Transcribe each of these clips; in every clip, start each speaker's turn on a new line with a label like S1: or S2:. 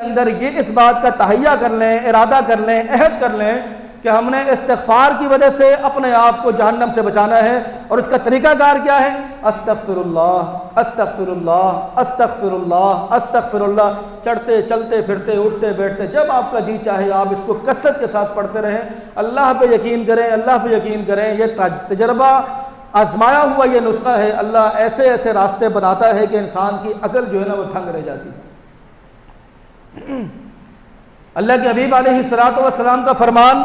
S1: अंदर ये इस बात का तहैया कर लें, इरादा कर लें, अहद कर लें कि हमने इस्तिग़फ़ार की वजह से अपने आप को जहन्नम से बचाना है। और इसका तरीक़ाकार क्या है? अस्तग़फ़िरुल्लाह अस्तग़फ़िरुल्लाह अस्तग़फ़िरुल्लाह अस्तग़फ़िरुल्लाह। चढ़ते चलते फिरते उठते बैठते जब आपका जी चाहे आप इसको कसरत के साथ पढ़ते रहें। अल्लाह पे यकीन करें, अल्लाह पे यकीन करें। ये तजर्बा आजमाया हुआ ये नुस्खा है। अल्लाह ऐसे ऐसे रास्ते बनाता है कि इंसान की अकल जो है ना वो ठंग रह जाती है। अल्लाह के हबीब अलैहिस्सलातु वस्सलाम का फरमान,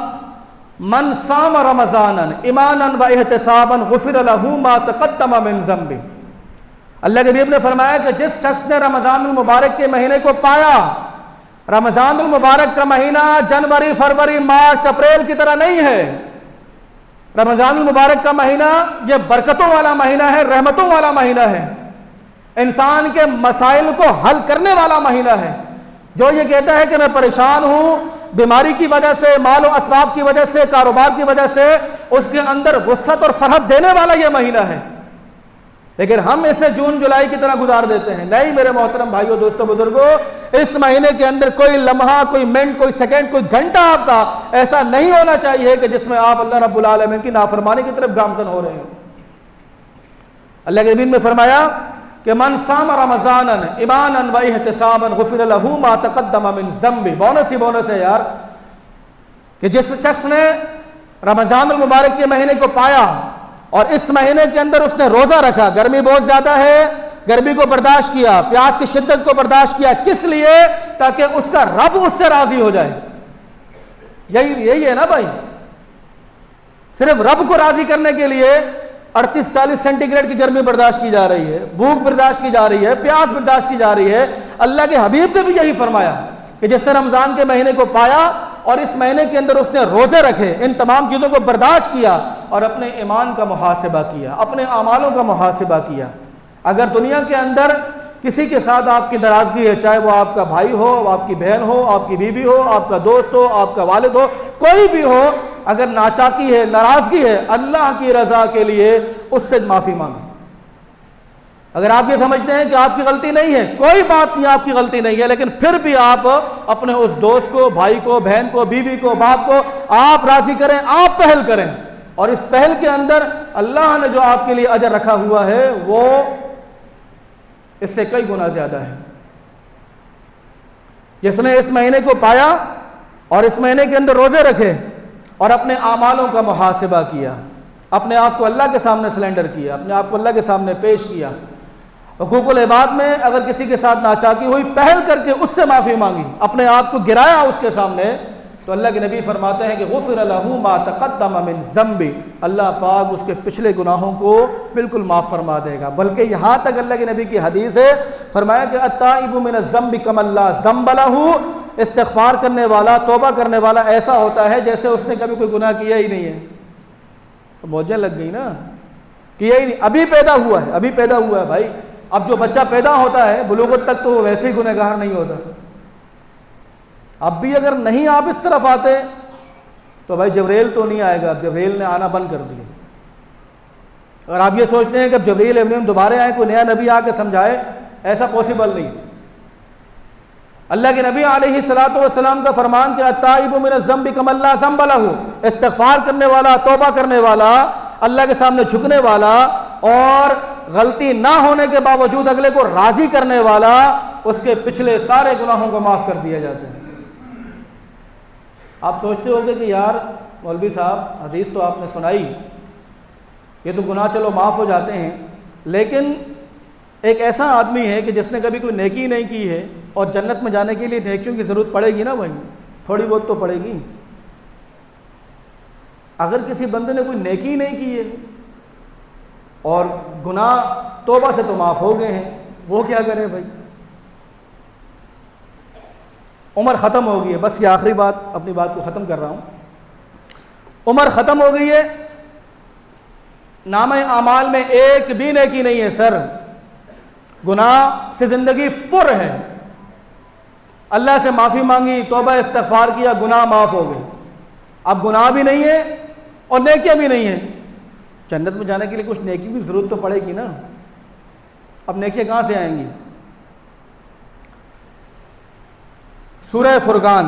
S1: मन साम रमज़ानन ईमानन व इहतिसाबन गुफ़िर लहू मा तक़द्दम मिन ज़ंबि। अल्लाह के हबीब ने फरमाया कि जिस शख्स ने रमज़ानुल मुबारक के महीने को पाया, रमज़ानुल मुबारक का महीना जनवरी फरवरी मार्च अप्रैल की तरह नहीं है। रमज़ानुल मुबारक का महीना ये बरकतों वाला महीना है, रहमतों वाला महीना है, इंसान के मसाइल को हल करने वाला महीना है। जो ये कहता है कि मैं परेशान हूं बीमारी की वजह से, मालो असबाब की वजह से, कारोबार की वजह से, उसके अंदर वुसअत और फरहत देने वाला ये महीना है। लेकिन हम इसे जून जुलाई की तरह गुजार देते हैं। नहीं मेरे मोहतरम भाइयों, दोस्तों, बुजुर्गों, इस महीने के अंदर कोई लम्हा, कोई मिनट, कोई सेकंड, कोई घंटा आपका ऐसा नहीं होना चाहिए कि जिसमें आप अल्लाह रब्बुल आलमीन की नाफरमानी की तरफ गामजन हो रहे हो। अल्लाह के नबी ने फरमाया कि मन साम रमज़ानन ईमानन व इहतिसाबन गुफ़िर लहू मा तक़द्दम मिन ज़ंबि। बोनस ही बोनस है यार कि जिस शख्स ने रमज़ानुल मुबारक के महीने को पाया और इस महीने के अंदर उसने रोजा रखा, गर्मी बहुत ज्यादा है, गर्मी को बर्दाश्त किया, प्यास की शिद्दत को बर्दाश्त किया, किस लिए? ताकि उसका रब उससे राजी हो जाए। यही है ना भाई, सिर्फ रब को राजी करने के लिए 38-40 सेंटीग्रेड की गर्मी बर्दाश्त की जा रही है, भूख बर्दाश्त की जा रही है, प्यास बर्दाश्त की जा रही है। अल्लाह के हबीब ने भी यही फरमाया कि जिसने रमजान के महीने को पाया और इस महीने के अंदर उसने रोजे रखे, इन तमाम चीजों को बर्दाश्त किया और अपने ईमान का मुहासिबा किया, अपने अमालों का मुहासिबा किया। अगर दुनिया के अंदर किसी के साथ आपकी नाराजगी है, चाहे वो आपका भाई हो, आपकी बहन हो, आपकी बीवी हो, आपका दोस्त हो, आपका वालिद हो, कोई भी हो, अगर नाचाकी है, नाराजगी है, अल्लाह की रजा के लिए उससे माफी मांगे। अगर आप ये समझते हैं कि आपकी गलती नहीं है, कोई बात नहीं, आपकी गलती नहीं है, लेकिन फिर भी आप अपने उस दोस्त को, भाई को, बहन को, बीवी को, बाप को आप राजी करें, आप पहल करें। और इस पहल के अंदर अल्लाह ने जो आपके लिए अजर रखा हुआ है वो इससे कई गुना ज्यादा है। जिसने इस महीने को पाया और इस महीने के अंदर रोजे रखे और अपने आमालों का मुहासिबा किया, अपने आप को अल्लाह के सामने सिलेंडर किया, अपने आप को अल्लाह के सामने पेश किया, हुकूकुल इबाद में अगर किसी के साथ नाचाकी हुई, पहल करके उससे माफी मांगी, अपने आप को गिराया उसके सामने, तो अल्लाह के नबी फरमाते हैं कि गुफ़िर लहू मा तक़द्दम मिन ज़ंबि, अल्लाह पाक उसके पिछले गुनाहों को बिल्कुल माफ़ फरमा देगा। बल्कि यहाँ तक अल्लाह के नबी की हदीस है, फरमाया कि अत्ताइबु मिन ज़ंबि कमल्ला ज़ंब लहू, इस्तिग़फ़ार करने वाला, तौबा करने वाला ऐसा होता है जैसे उसने कभी कोई गुनाह किया ही नहीं है। तो मौजें लग गई ना, किया ही नहीं, अभी पैदा हुआ है, अभी पैदा हुआ है भाई। अब जो बच्चा पैदा होता है बुलूगत तक तो वो वैसे ही गुनहगार नहीं होता। अब भी अगर नहीं आप इस तरफ आते तो भाई जबरील तो नहीं आएगा, अब जबरील ने आना बंद कर दिया। अगर आप ये सोचते हैं कि अब जबरील अमीन दोबारा आए, कोई नया नबी आके समझाए, ऐसा पॉसिबल नहीं। अल्लाह के नबी अलैहिस्सलातु वस्सलाम का फरमान कि अत्ताइबु मिन ज़ंबि कमल्ला ज़ंब लहू, इस्तिग़फ़ार करने वाला, तौबा करने वाला, अल्लाह के सामने झुकने वाला और गलती ना होने के बावजूद अगले को राजी करने वाला, उसके पिछले सारे गुनाहों को माफ कर दिया जाता है। आप सोचते होंगे कि यार मौलवी साहब हदीस तो आपने सुनाई, ये तो गुनाह चलो माफ़ हो जाते हैं, लेकिन एक ऐसा आदमी है कि जिसने कभी कोई नेकी नहीं की है और जन्नत में जाने के लिए नेकियों की ज़रूरत पड़ेगी ना भाई, थोड़ी बहुत तो पड़ेगी। अगर किसी बंदे ने कोई नेकी नहीं की है और गुनाह तौबा से तो माफ़ हो गए हैं, वो क्या करे भाई? उम्र ख़त्म हो गई है, बस ये आखिरी बात, अपनी बात को ख़त्म कर रहा हूँ। उम्र ख़त्म हो गई है, नामे आमाल में एक भी नेकी नहीं है सर, गुनाह से ज़िंदगी पुर है। अल्लाह से माफ़ी मांगी, तौबा इस्तिग़फ़ार किया, गुनाह माफ़ हो गए। अब गुनाह भी नहीं है और नेकियां भी नहीं है, जन्नत में जाने के लिए कुछ नेकी की ज़रूरत तो पड़ेगी ना। अब नेकियां कहाँ से आएंगी? सूरह फुरकान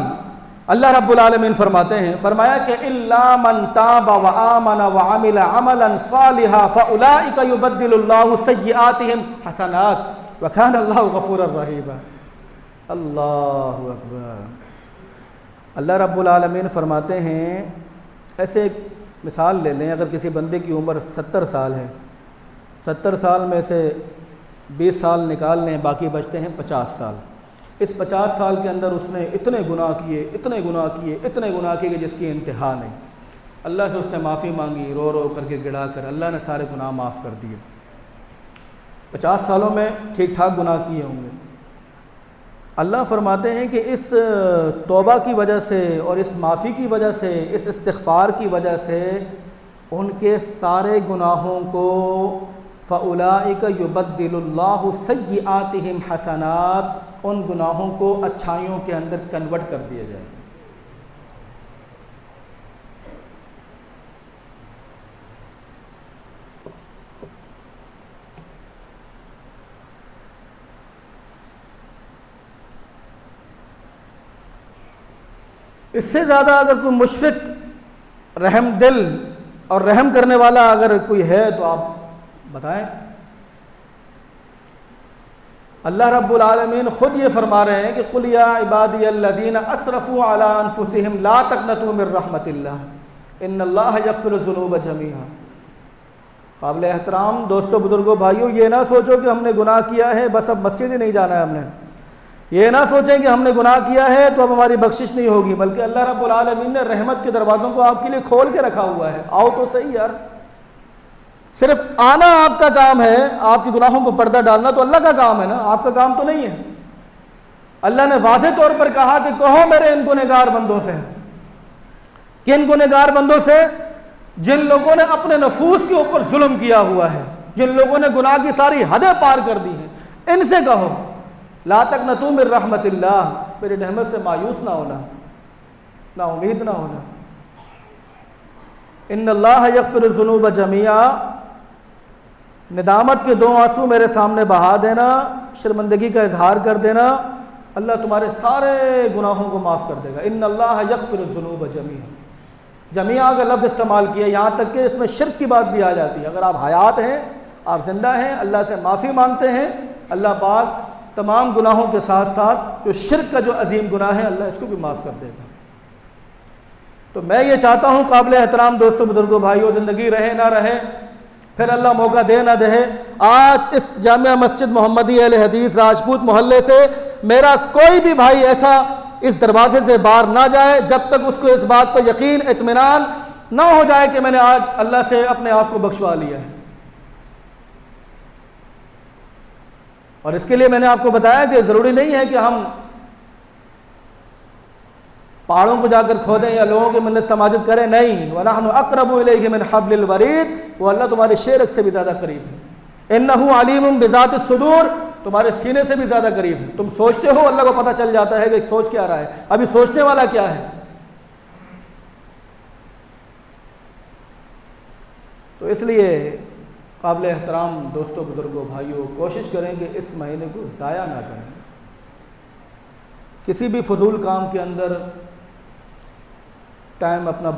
S1: अल्लाह रब्बुल आलमीन फरमाते हैं, फरमाया कि इल्ला मन ताबा व आमना व अमिला अमलन सालिहा फउलाइका युबद्दिलुल्लाहु सय्यिआतिहिम हसनात व काना अल्लाहु गफूरर रहीमा। अल्लाहु अकबर। अल्लाह रब्बुल आलमीन फरमाते हैं, ऐसे एक मिसाल ले लें, अगर किसी बंदे की उम्र 70 साल है, 70 साल में से 20 साल निकाल लें, बाकी बचते हैं 50 साल। इस 50 साल के अंदर उसने इतने गुनाह किए, इतने गुनाह किए, इतने गुनाह किए कि जिसकी इंतहा नहीं। अल्लाह से उसने माफ़ी मांगी, रो रो करके गिड़ा कर, अल्लाह ने सारे गुनाह माफ़ कर दिए। 50 सालों में ठीक ठाक गुनाह किए होंगे। अल्लाह फरमाते हैं कि इस तौबा की वजह से और इस माफ़ी की वजह से, इस इस्तिग़फ़ार की वजह से उनके सारे गुनाहों को फ़उलाइका युबद्दिलुल्लाहु सय्यिआतिहिम हसनात, उन गुनाहों को अच्छाइयों के अंदर कन्वर्ट कर दिया जाए। इससे ज़्यादा अगर कोई मुशफ़िक़, रहम दिल और रहम करने वाला अगर कोई है तो आप बताएं। अल्लाह रब्बुल आलमीन ख़ुद ये फरमा रहे हैं कि कुल या इबादियल्लज़ीना असरफ़ू अला अनफुसिहिम ला तक़नतू मिर रहमतिल्लाह इन्नल्लाह यग़फ़िरुज़्ज़ुनूब जमीआ। काबिल एहतराम दोस्तों, बुज़ुर्गों, भाइयों, ये ना सोचो कि हमने गुनाह किया है बस अब मस्जिद ही नहीं जाना है हमने। ये ना सोचें कि हमने गुनाह किया है तो अब हमारी बख्शिश नहीं होगी, बल्कि अल्लाह रब्बुल आलमीन ने रहमत के दरवाज़ों को आपके लिए खोल के रखा हुआ है। आओ तो सही यार, सिर्फ आना आपका काम है, आपके गुनाहों को पर्दा डालना तो अल्लाह का काम है ना, आपका काम तो नहीं है। अल्लाह ने वाज़ेह तौर पर कहा कि कहो मेरे इन गुनहगार बंदों से। किन गुनहगार बंदों से? जिन लोगों ने अपने नफूस के ऊपर जुल्म किया हुआ है, जिन लोगों ने गुनाह की सारी हदें पार कर दी हैं, इनसे कहो ला तक़नतू मिर रहमतिल्लाह, मेरी रहमत से मायूस ना होना, ना उम्मीद ना होना। इन्नल्लाह यग़फ़िरुज़्ज़ुनूब जमीआ, निदामत के 2 आंसू मेरे सामने बहा देना, शर्मिंदगी का इजहार कर देना, अल्लाह तुम्हारे सारे गुनाहों को माफ़ कर देगा। इन्नल्लाह यग़फ़िरुज़्ज़ुनूब जमीआ, जमीआ का लफ्ज़ इस्तेमाल किया, यहाँ तक कि इसमें शिर्क की बात भी आ जाती है। अगर आप हयात हैं, आप जिंदा हैं, अल्लाह से माफ़ी मांगते हैं, अल्लाह पाक तमाम गुनाहों के साथ साथ जो शिर्क का जो अजीम गुनाह है, अल्लाह इसको भी माफ़ कर देगा। तो मैं ये चाहता हूँ काबिल एहतराम दोस्तों, बुजुर्गों, भाइयों, ज़िंदगी रहे ना रहे, फिर अल्लाह मौका दे ना दे, आज इस जामिया मस्जिद मोहम्मदी अहले हदीस राजपूत मोहल्ले से मेरा कोई भी भाई ऐसा इस दरवाजे से बाहर ना जाए जब तक उसको इस बात पर यकीन, इत्मीनान ना हो जाए कि मैंने आज अल्लाह से अपने आप को बख्शवा लिया है। और इसके लिए मैंने आपको बताया कि ज़रूरी नहीं है कि हम पहाड़ों को जाकर खोदें या लोगों की मन्नत समाजत करें, नहीं। वनहनु अक़रबु इलैहि मिन हब्लिल वरीद, वो अल्लाह तुम्हारे शेरक से भी ज़्यादा करीब है। इन्नहु अलीमुम बिज़ातिस सुदूर, तुम्हारे सीने से भी ज़्यादा करीब है। तुम सोचते हो, अल्लाह को पता चल जाता है कि सोच क्या रहा है, अभी सोचने वाला क्या है। तो इसलिए काबिल एहतराम दोस्तों, बुजुर्गों, भाइयों, कोशिश करें कि इस महीने को ज़ाया ना करें। किसी भी फजूल काम के अंदर टाइम अपना